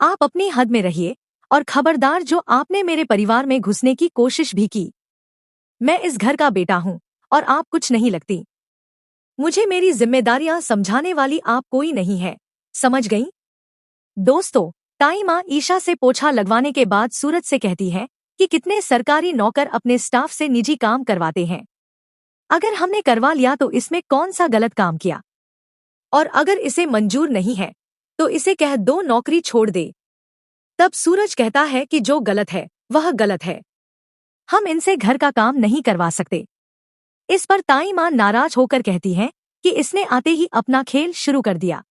आप अपनी हद में रहिए और खबरदार जो आपने मेरे परिवार में घुसने की कोशिश भी की। मैं इस घर का बेटा हूँ और आप कुछ नहीं लगती। मुझे मेरी जिम्मेदारियां समझाने वाली आप कोई नहीं है, समझ गई? दोस्तों, ताई माँ ईशा से पोछा लगवाने के बाद सूरज से कहती है कि कितने सरकारी नौकर अपने स्टाफ से निजी काम करवाते हैं। अगर हमने करवा लिया तो इसमें कौन सा गलत काम किया? और अगर इसे मंजूर नहीं है तो इसे कह दो नौकरी छोड़ दे। तब सूरज कहता है कि जो गलत है वह गलत है, हम इनसे घर का काम नहीं करवा सकते। इस पर ताई माँ नाराज होकर कहती है कि इसने आते ही अपना खेल शुरू कर दिया।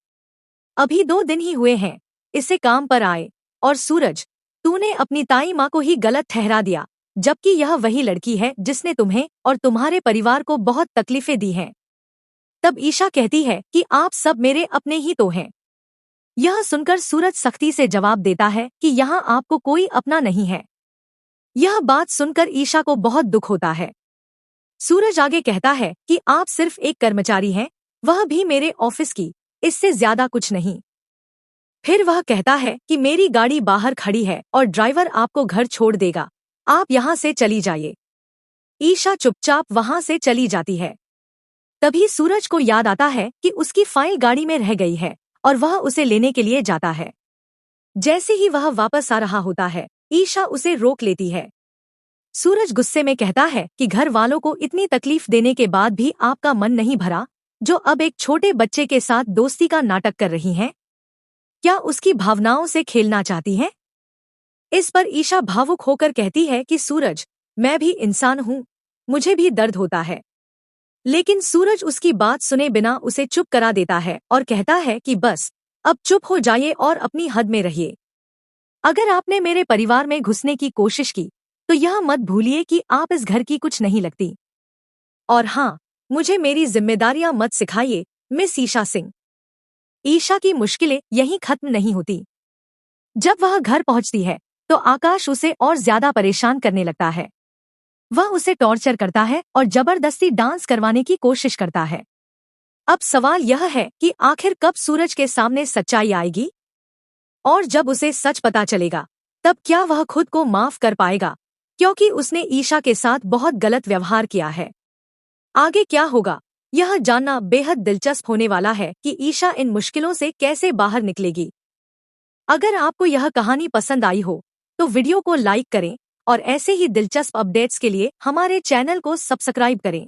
अभी 2 दिन ही हुए हैं इसे काम पर आए, और सूरज, तूने अपनी ताई माँ को ही गलत ठहरा दिया, जबकि यह वही लड़की है जिसने तुम्हें और तुम्हारे परिवार को बहुत तकलीफें दी हैं। तब ईशा कहती है कि आप सब मेरे अपने ही तो हैं। यह सुनकर सूरज सख्ती से जवाब देता है कि यहाँ आपको कोई अपना नहीं है। यह बात सुनकर ईशा को बहुत दुख होता है। सूरज आगे कहता है कि आप सिर्फ एक कर्मचारी हैं, वह भी मेरे ऑफिस की, इससे ज्यादा कुछ नहीं। फिर वह कहता है कि मेरी गाड़ी बाहर खड़ी है और ड्राइवर आपको घर छोड़ देगा, आप यहाँ से चली जाइए। ईशा चुपचाप वहाँ से चली जाती है। तभी सूरज को याद आता है कि उसकी फाइल गाड़ी में रह गई है और वह उसे लेने के लिए जाता है। जैसे ही वह वापस आ रहा होता है, ईशा उसे रोक लेती है। सूरज गुस्से में कहता है कि घर वालों को इतनी तकलीफ देने के बाद भी आपका मन नहीं भरा, जो अब एक छोटे बच्चे के साथ दोस्ती का नाटक कर रही हैं? क्या उसकी भावनाओं से खेलना चाहती हैं? इस पर ईशा भावुक होकर कहती है कि सूरज, मैं भी इंसान हूँ, मुझे भी दर्द होता है। लेकिन सूरज उसकी बात सुने बिना उसे चुप करा देता है और कहता है कि बस, अब चुप हो जाइए और अपनी हद में रहिए। अगर आपने मेरे परिवार में घुसने की कोशिश की तो यह मत भूलिए कि आप इस घर की कुछ नहीं लगती। और हाँ, मुझे मेरी जिम्मेदारियां मत सिखाइए, मिस ईशा सिंह। ईशा की मुश्किलें यहीं खत्म नहीं होती। जब वह घर पहुंचती है तो आकाश उसे और ज्यादा परेशान करने लगता है। वह उसे टॉर्चर करता है और जबरदस्ती डांस करवाने की कोशिश करता है। अब सवाल यह है कि आखिर कब सूरज के सामने सच्चाई आएगी? और जब उसे सच पता चलेगा, तब क्या वह खुद को माफ कर पाएगा, क्योंकि उसने ईशा के साथ बहुत गलत व्यवहार किया है? आगे क्या होगा, यह जानना बेहद दिलचस्प होने वाला है कि ईशा इन मुश्किलों से कैसे बाहर निकलेगी। अगर आपको यह कहानी पसंद आई हो तो वीडियो को लाइक करें और ऐसे ही दिलचस्प अपडेट्स के लिए हमारे चैनल को सब्सक्राइब करें।